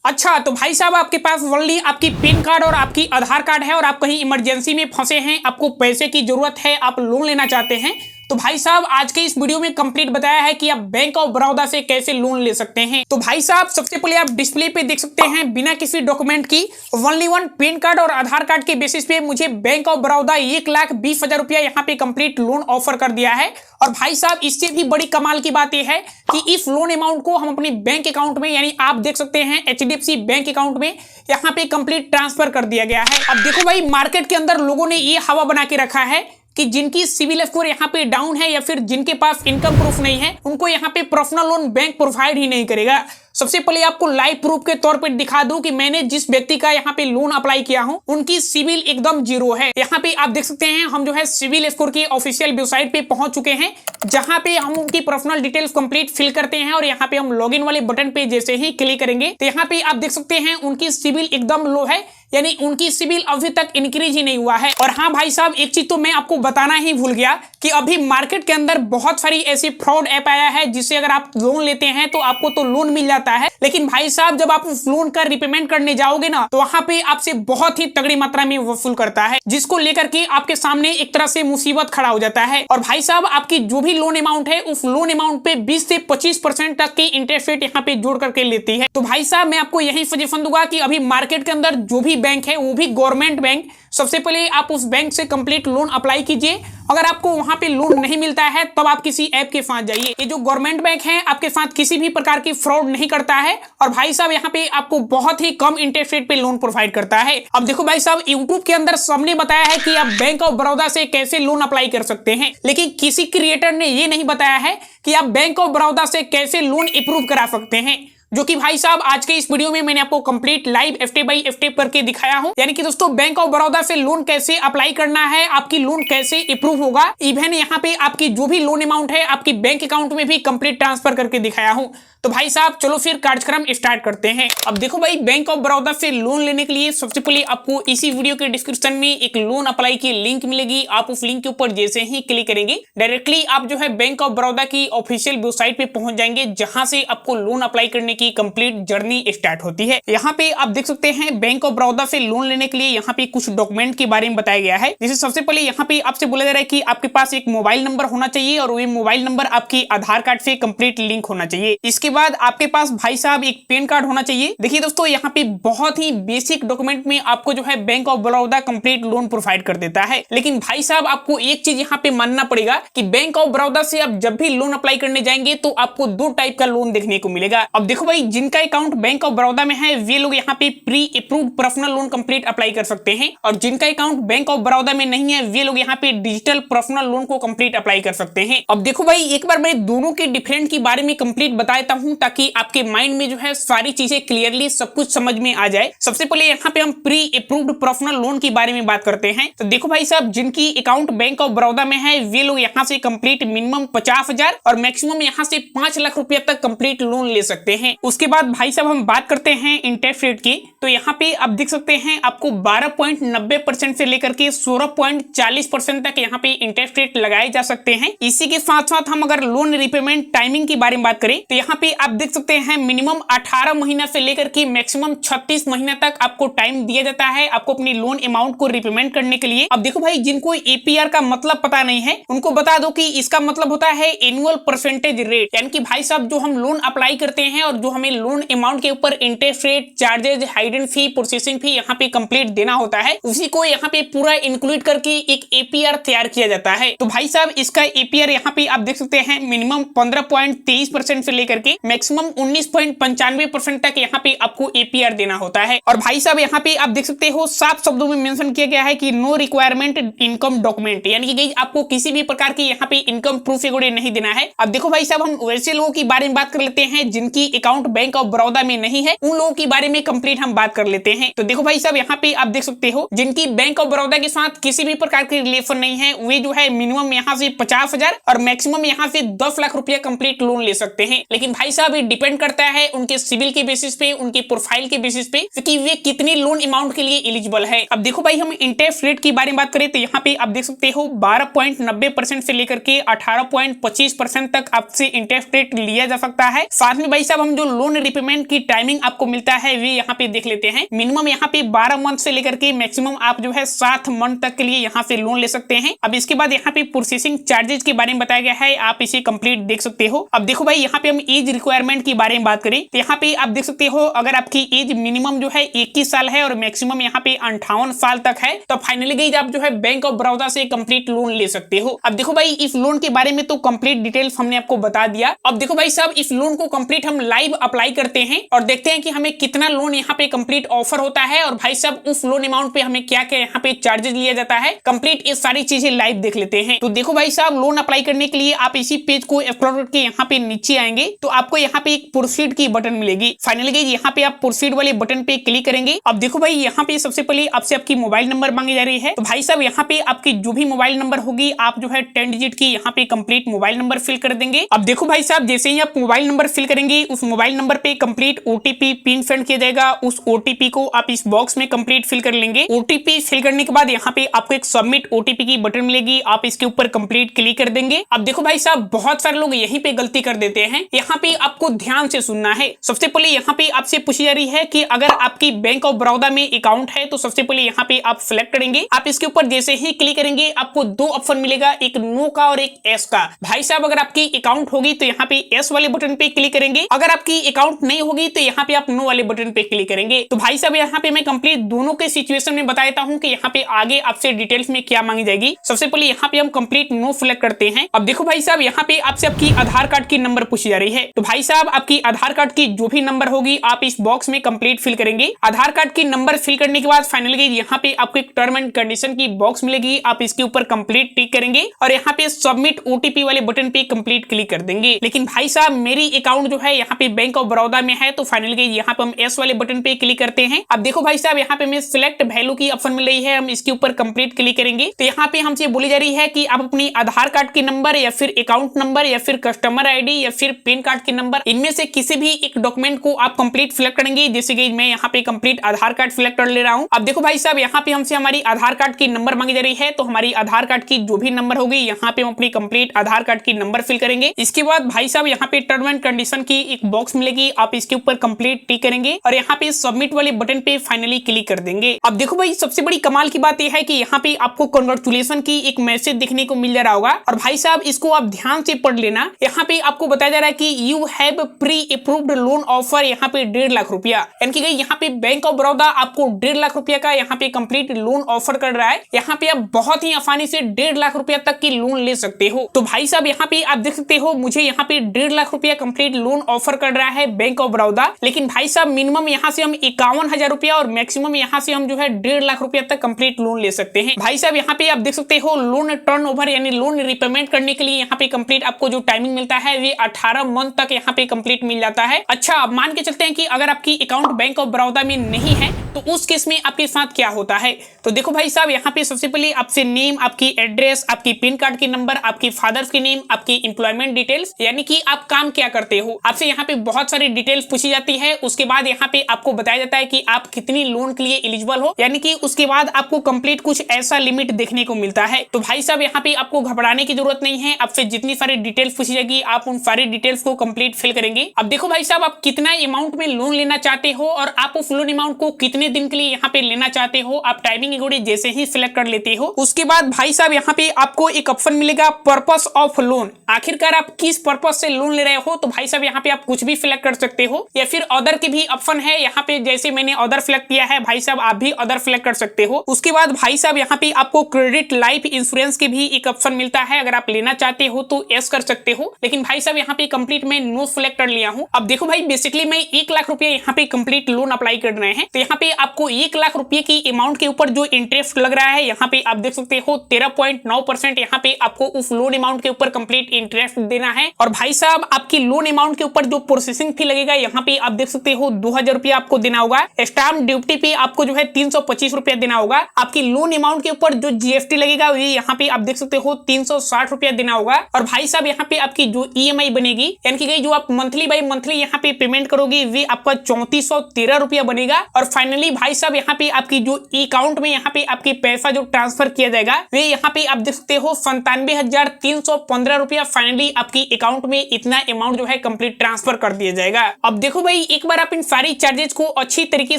अच्छा तो भाई साहब आपके पास ओनली आपकी पैन कार्ड और आपकी आधार कार्ड है और आप कहीं इमरजेंसी में फंसे हैं, आपको पैसे की जरूरत है, आप लोन लेना चाहते हैं, तो भाई साहब आज के इस वीडियो में कंप्लीट बताया है कि आप बैंक ऑफ बड़ौदा से कैसे लोन ले सकते हैं। तो भाई साहब सबसे पहले आप डिस्प्ले पे देख सकते हैं बिना किसी डॉक्यूमेंट की ओनली वन पैन कार्ड और आधार कार्ड के बेसिस पे मुझे बैंक ऑफ बड़ौदा 1,20,000 रुपया यहाँ पे कंप्लीट लोन ऑफर कर दिया है। और भाई साहब इससे भी बड़ी कमाल की बात यह है कि इस लोन अमाउंट को हम अपने बैंक अकाउंट में यानी आप देख सकते हैं HDFC बैंक अकाउंट में यहाँ पे कंप्लीट ट्रांसफर कर दिया गया है। अब देखो भाई मार्केट के अंदर लोगों ने ये हवा बना के रखा है कि जिनकी सिविल स्कोर यहाँ पे डाउन है या फिर जिनके पास इनकम प्रूफ नहीं है उनको यहाँ पे पर्सनल लोन बैंक प्रोवाइड ही नहीं करेगा। सबसे पहले आपको लाइव प्रूफ के तौर पे दिखा दूं कि मैंने जिस व्यक्ति का यहाँ पे लोन अप्लाई किया हूं उनकी सिविल एकदम जीरो है। यहाँ पे आप देख सकते हैं हम जो है सिविल स्कोर की ऑफिशियल वेबसाइट पे पहुंच चुके हैं जहां पे हम उनकी पर्सनल डिटेल्स कंप्लीट फिल करते हैं और यहाँ पे हम लॉगिन वाले बटन पे जैसे ही क्लिक करेंगे तो यहाँ पे आप देख सकते हैं उनकी सिविल एकदम लो है, यानी उनकी सिविल अभी तक इंक्रीज ही नहीं हुआ है। और हाँ भाई साहब एक चीज तो मैं आपको बताना ही भूल गया कि अभी मार्केट के अंदर बहुत सारी ऐसी फ्रॉड ऐप आया है जिससे अगर आप लोन लेते हैं तो आपको तो लोन मिल जाता है, लेकिन भाई साहब जब आप उस लोन का रिपेमेंट करने जाओगे ना तो वहां पे आपसे बहुत ही तगड़ी मात्रा में वसूल करता है, जिसको लेकर के आपके सामने एक तरह से मुसीबत खड़ा हो जाता है। और भाई साहब आपकी जो भी लोन अमाउंट है उस लोन अमाउंट पे 20 से 25% तक की इंटरेस्ट रेट यहाँ पे जोड़ करके लेती है। तो भाई साहब मैं आपको यही सजेशन दूंगा कि अभी मार्केट के अंदर जो भी बैंक है वो भी गवर्नमेंट बैंक, सबसे पहले आप उस बैंक से कंप्लीट लोन अप्लाई कीजिए। अगर आपको वहां पे लोन नहीं मिलता है तब आप किसी ऐप के साथ जाइए। ये जो गवर्नमेंट बैंक है आपके साथ किसी भी प्रकार की फ्रॉड नहीं करता है और भाई साहब यहाँ पे आपको बहुत ही कम इंटरेस्ट रेट पे लोन प्रोवाइड करता है। अब देखो भाई साहब यूट्यूब के अंदर सबने बताया है कि आप बैंक ऑफ बड़ौदा से कैसे लोन अप्लाई कर सकते हैं, लेकिन किसी क्रिएटर ने ये नहीं बताया है कि आप बैंक ऑफ बड़ौदा से कैसे लोन अप्रूव करा सकते हैं, जो कि भाई साहब आज के इस वीडियो में मैंने आपको complete live step by step करके दिखाया हूं। यानी कि दोस्तों बैंक ऑफ बड़ौदा से लोन कैसे अप्लाई करना है, आपकी लोन कैसे अप्रूव होगा, इवन यहाँ पे आपकी जो भी लोन अमाउंट है आपकी बैंक अकाउंट में भी कंप्लीट ट्रांसफर करके दिखाया हूं। तो भाई साहब चलो फिर कार्यक्रम स्टार्ट करते हैं। अब देखो भाई बैंक ऑफ बड़ौदा से लोन लेने के लिए सबसे पहले आपको इसी वीडियो के डिस्क्रिप्शन में एक लोन अप्लाई की लिंक मिलेगी। आप उस लिंक के ऊपर जैसे ही क्लिक करेंगे डायरेक्टली आप जो है बैंक ऑफ बड़ौदा की ऑफिशियल वेबसाइट पे पहुंच जाएंगे जहां से आपको लोन अप्लाई करने की कंप्लीट जर्नी स्टार्ट होती है। यहाँ पे आप देख सकते हैं बैंक ऑफ बड़ौदा से लोन लेने के लिए यहाँ पे कुछ डॉक्यूमेंट के बारे में बताया गया है। जैसे सबसे पहले यहाँ पे आपसे बोला जा रहा है कि आपके पास एक मोबाइल नंबर होना चाहिए और वो मोबाइल नंबर आपकी आधार कार्ड से कंप्लीट लिंक होना चाहिए। इसके बाद आपके पास भाई साहब एक पैन कार्ड होना चाहिए। देखिए दोस्तों यहाँ पे बहुत ही बेसिक डॉक्यूमेंट में आपको जो है bank of Baroda complete loan provide कर देता है, लेकिन भाई साहब आपको एक चीज यहाँ पे मानना पड़ेगा कि बैंक ऑफ बड़ौदा से आप जब भी लोन अप्लाई करने जाएंगे तो आपको दो टाइप का लोन देखने को मिलेगा। अब देखो भाई जिनका अकाउंट बैंक ऑफ बड़ौदा में है वे लोग यहाँ पे pre approved personal loan complete apply कर सकते हैं और जिनका अकाउंट बैंक ऑफ बड़ौदा में नहीं है वे लोग यहाँ पे डिजिटल पर्सनल लोन को कंप्लीट अप्लाई कर सकते हैं। अब देखो भाई एक बार मैं दोनों के डिफरेंट के बारे में कंप्लीट बता देता हूँ ताकि आपके माइंड में जो है सारी चीजें क्लियरली सब कुछ समझ में आ जाए। सबसे पहले यहाँ पे हम प्री अप्रूव्ड पर्सनल लोन के बारे में बात करते हैं। तो देखो भाई साहब जिनकी अकाउंट बैंक ऑफ बड़ौदा में है वे लोग यहाँ से कंप्लीट मिनिमम 50,000 और मैक्सिमम यहाँ से 5 लाख रुपया तक कंप्लीट लोन ले सकते हैं। उसके बाद भाई साहब हम बात करते हैं इंटरेस्ट रेट की। तो यहाँ पे आप देख सकते हैं आपको 12.90% से लेकर के 16.40% तक यहाँ पे इंटरेस्ट रेट लगाए जा सकते हैं। इसी के साथ साथ हम अगर लोन रिपेमेंट टाइमिंग के बारे में बात करें तो यहाँ पे आप देख सकते हैं मिनिमम 18 महीना से लेकर के मैक्सिमम 36 महीना तक आपको टाइम दिया जाता है आपको अपनी लोन अमाउंट को रिपेमेंट करने के लिए। अब देखो भाई जिनको APR का मतलब पता नहीं है उनको बता दो कि इसका मतलब होता है एनुअल परसेंटेज रेट, यानी कि भाई साहब जो हम लोन अप्लाई करते हैं और जो हमें लोन अमाउंट के ऊपर इंटरेस्ट रेट, चार्जेज, हाइडन फी, प्रोसेसिंग फी यहाँ पे कंप्लीट देना होता है उसी को यहाँ पे पूरा इंक्लूड करके एक APR तैयार किया जाता है। तो भाई साहब इसका APR यहाँ पे आप देख सकते हैं मिनिमम 15.23% से लेकर के मैक्सिमम 19.95% तक यहाँ पे आपको APR देना होता है। और भाई साहब यहाँ पे आप देख सकते हो साफ शब्दों में मेंशन किया गया है कि नो रिक्वायरमेंट इनकम डॉक्यूमेंट, यानी कि आपको किसी भी प्रकार की यहाँ पे इनकम प्रूफ वगैरह नहीं देना है। अब देखो भाई साहब हम वैसे लोगों के बारे में बात कर लेते हैं जिनकी अकाउंट बैंक ऑफ बड़ौदा में नहीं है, उन लोगों के बारे में कंप्लीट हम बात कर लेते हैं। तो देखो भाई साहब यहाँ पे आप देख सकते हो जिनकी बैंक ऑफ बड़ौदा के साथ किसी भी प्रकार की रिलेशन नहीं है वे जो है मिनिमम यहाँ से 50,000 और मैक्सिमम यहाँ से 10 लाख रुपया कंप्लीट लोन ले सकते हैं। लेकिन भाई भाई साहब ये डिपेंड करता है उनके सिविल के बेसिस पे, उनके प्रोफाइल के बेसिस पे कि वे कितने लोन अमाउंट के लिए एलिजिबल है। अब देखो भाई हम इंटरेस्ट रेट की बारे में बात करें तो यहाँ पे आप देख सकते हो 12.90% से लेकर के 18.25% तक आपसे इंटरेस्ट रेट लिया जा सकता है। साथ में भाई साहब हम जो लोन रिपेमेंट की टाइमिंग आपको मिलता है वे यहाँ पे देख लेते हैं। मिनिमम यहाँ पे 12 मंथ से लेकर के मैक्सिमम आप जो है 7 मंथ तक के लिए यहाँ से लोन ले सकते हैं। अब इसके बाद यहाँ पे प्रोसेसिंग चार्जेस के बारे में बताया गया है, आप इसे कंप्लीट देख सकते हो। अब देखो भाई यहाँ पे हम एज रिक्वायरमेंट की बारे में बात करें तो यहाँ पे आप देख सकते हो अगर आपकी एज मिनिमम जो है 21 साल है और मैक्सिमम यहाँ पे 58 साल तक है तो फाइनली गाइस आप जो है बैंक ऑफ बड़ौदा से कंप्लीट लोन ले सकते हो। अब देखो भाई इस लोन के बारे में तो कंप्लीट डिटेल्स हमने आपको बता दिया। अब देखो भाई साहब इस लोन को कंप्लीट हम लाइव अप्लाई करते हैं और देखते हैं कि हमें कितना लोन यहाँ पे कंप्लीट ऑफर होता है और भाई साहब उस लोन अमाउंट पे हमें क्या क्या यहाँ पे चार्जेस लिया जाता है। कंप्लीट ये सारी चीजें लाइव देख लेते हैं। तो देखो भाई साहब लोन अप्लाई करने के लिए आप इसी पेज को स्क्रॉल करके यहाँ पे नीचे आएंगे तो आपको यहाँ पे एक प्रोसीड की बटन मिलेगी। फाइनली गाइस यहाँ पे आप प्रोसीड वाले बटन पे क्लिक करेंगे। अब देखो भाई यहाँ पे सबसे पहले आपसे आपकी मोबाइल नंबर मांगी जा रही है। तो भाई साहब यहाँ पे आपकी जो भी मोबाइल नंबर होगी आप जो है 10 डिजिट की यहाँ पे कंप्लीट मोबाइल नंबर फिल कर देंगे। अब देखो भाई साहब जैसे ही आप मोबाइल नंबर फिल करेंगे उस मोबाइल नंबर पे कंप्लीट ओटीपी पिन सेंड किया जाएगा। उस ओटीपी को आप इस बॉक्स में कंप्लीट फिल कर लेंगे। ओटीपी फिल करने के बाद यहाँ पे आपको एक सबमिट ओटीपी की बटन मिलेगी, आप इसके ऊपर कंप्लीट क्लिक कर देंगे। अब देखो भाई साहब बहुत सारे लोग यहीं पे गलती कर देते हैं। यहाँ पे आपको ध्यान से सुनना है। सबसे पहले यहाँ पे आपसे पूछी जा रही है कि अगर आपकी बैंक ऑफ बड़ौदा में अकाउंट है तो सबसे पहले यहाँ पे आप सिलेक्ट करेंगे। आप इसके ऊपर जैसे ही क्लिक करेंगे आपको दो ऑप्शन मिलेगा, एक नो का और एक एस का। भाई साहब अगर आपकी अकाउंट होगी तो यहाँ पे एस वाले बटन पे क्लिक करेंगे, अगर आपकी अकाउंट नहीं होगी तो यहाँ पे आप नो वाले बटन पे क्लिक करेंगे। तो भाई साहब यहाँ पे मैं कंप्लीट दोनों के सिचुएशन में बता देता हूँ कि यहाँ पे आगे आपसे डिटेल्स में क्या मांगी जाएगी। सबसे पहले यहाँ पे हम कंप्लीट नो सिलेक्ट करते हैं। अब देखो भाई साहब यहाँ पे आपसे आपकी आधार कार्ड की नंबर पूछी जा रही है। तो भाई साहब आपकी आधार कार्ड की जो भी नंबर होगी आप इस बॉक्स में कंप्लीट फिल करेंगे। आधार कार्ड की नंबर फिल करने के बाद फाइनली यहाँ पे आपको एक टर्म एंड कंडीशन की बॉक्स मिलेगी, आप इसके ऊपर कंप्लीट टिक करेंगे और यहाँ पे सबमिट ओटीपी वाले बटन पे कंप्लीट क्लिक कर देंगे। लेकिन भाई साहब मेरी अकाउंट जो है यहाँ पे बैंक ऑफ बड़ौदा में है तो फाइनली यहाँ पे हम एस वाले बटन पे क्लिक करते हैं। अब देखो भाई साहब यहाँ पे मैं सिलेक्ट वैल्यू की ऑप्शन मिल रही है, हम इसके ऊपर कंप्लीट क्लिक करेंगे। तो यहाँ पे हमसे बोली जा रही है कि आप अपनी आधार कार्ड की नंबर या फिर अकाउंट नंबर या फिर कस्टमर आईडी या फिर पैन कार्ड की नंबर, इनमें से किसी भी एक डॉक्यूमेंट को आप कंप्लीट सिलेक्ट करेंगे। जैसे कि मैं यहाँ पे कंप्लीट आधार कार्ड सिलेक्ट कर ले रहा हूँ। अब देखो भाई साहब यहाँ पे हमसे हमारी आधार कार्ड की नंबर मांगी जा रही है तो हमारी आधार कार्ड की जो भी नंबर होगी यहाँ पे हम अपनी कंप्लीट आधार कार्ड की नंबर फिल करेंगे। इसके बाद भाई साहब यहाँ पे टर्म एंड कंडीशन की एक बॉक्स मिलेगी, आप इसके ऊपर कंप्लीट टिक करेंगे और यहाँ पे सबमिट वाले बटन पे फाइनली क्लिक कर देंगे। अब देखो भाई सबसे बड़ी कमाल की बात यह है कि यहाँ पे आपको कांग्रेचुलेशन की एक मैसेज देखने को मिल जा रहा होगा और भाई साहब इसको आप ध्यान से पढ़ लेना। यहाँ पे आपको बताया जा रहा है कि you have pre approved loan offer, यहाँ पे 1.5 लाख रुपया, यानी कि यहाँ पे बैंक ऑफ बड़ौदा आपको 1.5 लाख रुपया का यहाँ पे कंप्लीट लोन ऑफर कर रहा है। यहाँ पे आप बहुत ही आसानी से 1.5 लाख रुपया तक की लोन ले सकते हो। तो भाई साहब यहाँ पे आप देख सकते हो मुझे यहाँ पे 1.5 लाख रुपया कंप्लीट लोन ऑफर कर रहा है बैंक ऑफ बड़ौदा। लेकिन भाई साहब मिनिमम यहाँ से हम 51,000 रुपया और मैक्सिमम यहाँ से हम जो है 1.5 लाख रुपया तक कंप्लीट लोन ले सकते हैं। भाई साहब यहाँ पे आप देख सकते हो लोन टर्न ओवर यानी लोन रिपेमेंट करने के लिए यहाँ पे कंप्लीट आपको जो टाइमिंग मिलता है वे 18 मंथ तक यहाँ पे कंप्लीट मिल जाता है। अच्छा अब मान के चलते हैं कि अगर आपकी अकाउंट बैंक ऑफ बड़ौदा में नहीं है तो उस केस में आपके साथ क्या होता है। तो देखो भाई साहब यहाँ पे सबसे पहले आपसे नेम, आपकी एड्रेस, आपकी पैन कार्ड की नंबर, आपकी फादर्स की नेम, आपकी एम्प्लॉयमेंट डिटेल्स यानी कि आप काम क्या करते हो, आपसे यहाँ पे बहुत सारी डिटेल्स पूछी जाती है। उसके बाद यहाँ पे आपको बताया जाता है कि आप कितनी लोन के लिए एलिजिबल हो, यानी कि उसके बाद आपको कंप्लीट कुछ ऐसा लिमिट देखने को मिलता है। तो भाई साहब यहाँ पे आपको घबराने की जरूरत नहीं है, आपसे जितनी सारी डिटेल्स पूछी जाएगी आप उन सारी डिटेल्स को कंप्लीट फिल करेंगे। अब देखो भाई साहब आप कितना अमाउंट में लोन लेना चाहते हो और आप उस लोन अमाउंट को कितने दिन के लिए यहाँ पे लेना चाहते हो, आप टाइमिंग अकॉर्डिंग जैसे ही सिलेक्ट कर लेते हो उसके बाद भाई साहब यहाँ पे आपको एक ऑप्शन मिलेगा पर्पस ऑफ लोन। आखिरकार आप किस पर्पस से लोन ले रहे हो, तो भाई साहब यहाँ पे आप कुछ भी सिलेक्ट कर सकते हो या फिर अदर की भी ऑप्शन है। यहाँ पे जैसे मैंने अदर सिलेक्ट किया है भाई साहब आप भी अदर सिलेक्ट कर सकते हो। उसके बाद भाई साहब यहाँ पे आपको क्रेडिट लाइफ इंश्योरेंस की भी एक ऑप्शन मिलता है, अगर आप लेना चाहते हो तो यस कर सकते हो। लेकिन भाई साहब यहाँ पे कंप्लीट मैं नो सिलेक्ट कर लिया हूँ। अब देखो भाई बेसिकली मैं 1 लाख रुपया यहाँ पे कंप्लीट लोन अप्लाई कर रहे हैं तो यहाँ पे आपको 1 लाख रुपए की अमाउंट के ऊपर जो इंटरेस्ट लग रहा है यहाँ पे आप देख सकते हो 13.9% यहाँ पे आपको उस लोन अमाउंट के ऊपर कंप्लीट इंटरेस्ट देना है। और भाई साहब आपकी लोन अमाउंट के ऊपर जो प्रोसेसिंग फी लगेगा यहाँ पे आप देख सकते हो 2000 रुपया आपको देना होगा। स्टाम्प ड्यूटी पे आपको जो है 325 रुपया देना होगा। आपकी लोन अमाउंट के ऊपर जो जीएसटी लगेगा ये यहाँ पे आप देख सकते हो 360 रुपया देना होगा। और भाई साहब यहाँ पे आपकी जो ईएमआई बनेगी यानी कि जो आप मंथली बाई मंथली यहाँ पे पेमेंट करोगे वे आपका 3413 रुपया बनेगा। और फाइनली भाई साहब यहाँ पे आपकी जो अकाउंट में यहाँ पे आपके पैसा जो ट्रांसफर किया जाएगा वे यहाँ पे आप देख सकते हो 97,315 रुपया फाइनली आपकी अकाउंट में इतना अमाउंट जो है कंप्लीट ट्रांसफर कर दिया जाएगा। अब देखो भाई एक बार आप इन सारी चार्जेस को अच्छी तरीके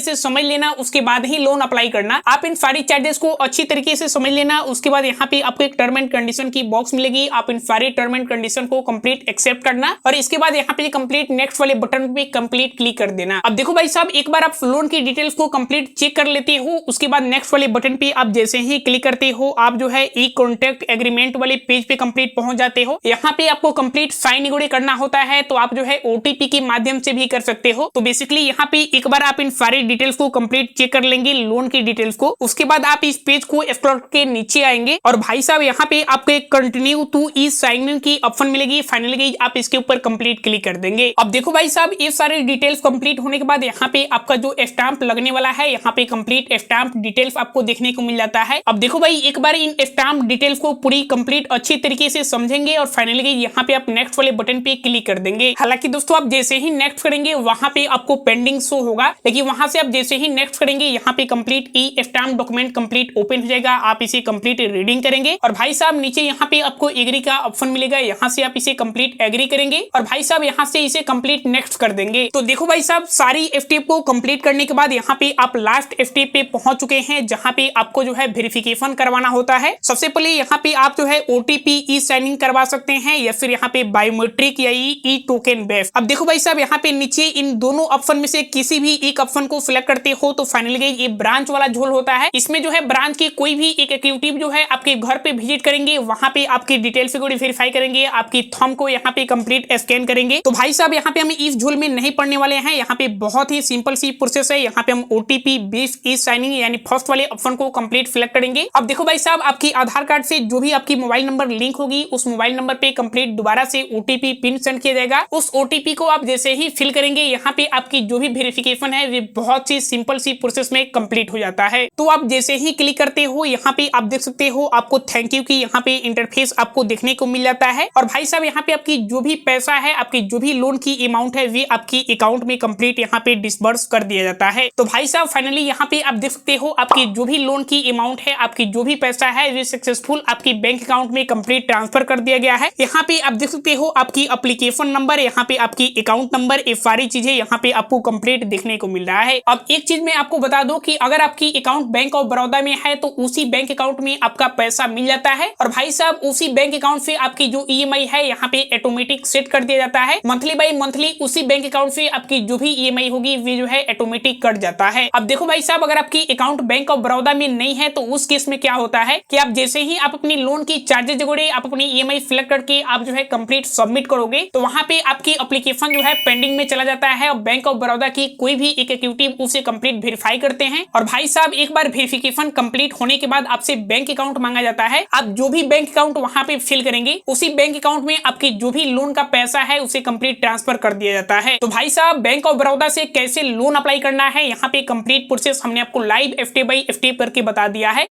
से समझ लेना, उसके बाद ही लोन अप्लाई करना। आप इन सारी चार्जेस को अच्छी तरीके से समझ लेना, उसके बाद यहाँ पे आपको एक टर्म एंड कंडीशन की बॉक्स मिलेगी। आप इन सारी टर्म एंड कंडीशन को कंप्लीट एक्सेप्ट करना और इसके बाद यहाँ पे कंप्लीट नेक्स्ट वाले बटन पे कंप्लीट क्लिक कर देना। अब देखो भाई साहब एक बार आप लोन की डिटेल्स को कंप्लीट चेक कर लेते हो, उसके बाद नेक्स्ट वाले बटन पे आप जैसे ही क्लिक करते हो आप जो है ई कॉन्ट्रैक्ट एग्रीमेंट वाले पेज पे कंप्लीट पहुंच जाते हो। यहाँ पे आपको कंप्लीट साइन करना होता है, तो आप जो है ओटीपी के माध्यम से भी कर सकते हो। तो बेसिकली यहाँ पे एक बार आप इन सारी डिटेल्स को कंप्लीट चेक कर लेंगे लोन की डिटेल्स को, उसके बाद आप इस पेज को स्क्रॉल के नीचे आएंगे और भाई साहब यहाँ पे आपको एक continue to E sign in की ऑप्शन मिलेगी। फाइनली आप इसके ऊपर कंप्लीट क्लिक कर देंगे। अब देखो भाई साहब ये सारी डिटेल्स कंप्लीट होने के बाद यहाँ पे आपका जो स्टाम्प लगने वाला है यहाँ पे कंप्लीट स्टाम्प डिटेल्स आपको देखने को मिल जाता है। अब देखो भाई एक बार इन स्टाम्प डिटेल्स को पूरी कंप्लीट अच्छी तरीके से समझेंगे और फाइनली यहाँ पे आप नेक्स्ट वाले बटन पे क्लिक कर देंगे। हालांकि दोस्तों आप जैसे ही नेक्स्ट करेंगे वहां पे आपको पेंडिंग शो होगा, लेकिन वहां से आप जैसे ही नेक्स्ट करेंगे यहाँ पे complete e stamp document complete open हो जाएगा। आप इसे कंप्लीट रीडिंग करेंगे और भाई साहब नीचे यहाँ पे आपको एग्री का ऑप्शन मिलेगा, यहाँ से आप इसे कंप्लीट एग्री करेंगे और भाई साहब यहाँ से इसे कंप्लीट नेक्स्ट कर देंगे। तो देखो भाई साहब सारी स्टेप को कंप्लीट करने के बाद यहाँ पे आप लास्ट स्टेप पे पहुंच चुके हैं, जहाँ पे आपको जो है वेरिफिकेशन करवाना होता है। सबसे पहले यहाँ पे आप जो है ओटीपी ई साइनिंग करवा सकते हैं या फिर यहाँ पे बायोमेट्रिक या ई टोकन बेस्ड। अब देखो भाई साहब यहाँ पे नीचे इन दोनों ऑप्शन में से किसी भी एक ऑप्शन को सिलेक्ट करते हो तो फाइनली ये ब्रांच वाला झोल होता है। इसमें जो है ब्रांच के कोई भी एक एग्जीक्यूटिव जो है आपके घर पे विजिट करेंगे, वहां पे आपकी डिटेल्स को वेरीफाई करेंगे, आपकी थंब को यहाँ पे कंप्लीट स्कैन करेंगे। तो भाई साहब यहाँ पे हम इस झोल में नहीं पढ़ने वाले हैं, यहाँ पे बहुत ही सिंपल सी प्रोसेस है। यहाँ पे हम ओटीपी बेस्ड ई साइनिंग यानी फर्स्ट वाले ऑप्शन को कंप्लीट सिलेक्ट करेंगे। अब देखो भाई साहब आपकी आधार कार्ड से जो भी आपकी मोबाइल नंबर लिंक होगी उस मोबाइल नंबर पे कंप्लीट दोबारा से ओटीपी पिन सेंड किया जाएगा। उस ओटीपी को आप जैसे ही फिल करेंगे यहाँ पे आपकी जो भी वेरिफिकेशन है वो बहुत सी सिंपल सी प्रोसेस में कंप्लीट हो जाता है। तो आप जैसे ही क्लिक करते हो यहाँ पे आप देख सकते हो आपको थैंक यू की यहाँ पे इंटरफेस आपको देखने को मिल जाता है। और भाई साहब यहाँ पे आपकी जो भी पैसा है, आपकी जो भी लोन की अमाउंट है वे आपकी अकाउंट में कंप्लीट यहाँ पे डिसबर्स कर दिया जाता है। तो भाई साहब फाइनली यहाँ पे आप देख सकते हो आपकी जो भी लोन की अमाउंट है, आपकी जो भी पैसा है वे सक्सेसफुल आपकी बैंक अकाउंट में कंप्लीट ट्रांसफर कर दिया गया है। यहाँ पे आप देख सकते हो आपकी एप्लीकेशन नंबर, यहाँ पे आपकी अकाउंट नंबर, ये सारी चीजें यहाँ पे आपको कंप्लीट देखने को मिल रहा है। अब एक चीज मैं आपको बता दूं कि अगर आपकी अकाउंट बैंक ऑफ बड़ौदा में है तो उसी बैंक अकाउंट में आपका पैसा मिल जाता है और भाई साहब उसी बैंक अकाउंट से आपकी जो ईएमआई है यहाँ पे ऑटोमेटिक सेट कर दिया जाता है। मंथली बाई मंथली उसी बैंक अकाउंट से आपकी जो भी ईएमआई होगी वे जो है ऑटोमेटिक कट जाता है। अब देखो भाई साहब अगर आपकी अकाउंट बैंक ऑफ बड़ौदा में नहीं है तो उस केस में क्या होता है कि आप जैसे ही आप अपनी लोन की चार्जेस जोड़े, आप अपनी ईएमआई सिलेक्ट करके आप जो है कंप्लीट सबमिट करोगे तो वहां पे आपकी एप्लीकेशन जो है पेंडिंग में चला जाता है और बैंक ऑफ बड़ौदा की कोई भी एक एग्जीक्यूटिव उसे कंप्लीट वेरीफाई करते हैं। और भाई साहब एक बार वेरिफिकेशन कंप्लीट होने के बाद आपसे बैंक अकाउंट मांगा जाता है। आप जो भी बैंक अकाउंट वहां पे फिल करेंगे उसी बैंक अकाउंट में आपकी जो भी लोन का पैसा है उसे कंप्लीट ट्रांसफर कर दिया जाता है। तो भाई साहब बैंक ऑफ बड़ौदा से कैसे लोन अप्लाई करना है यहाँ पे कंप्लीट प्रोसेस हमने आपको लाइव स्टेप बाय स्टेप करके बता दिया है।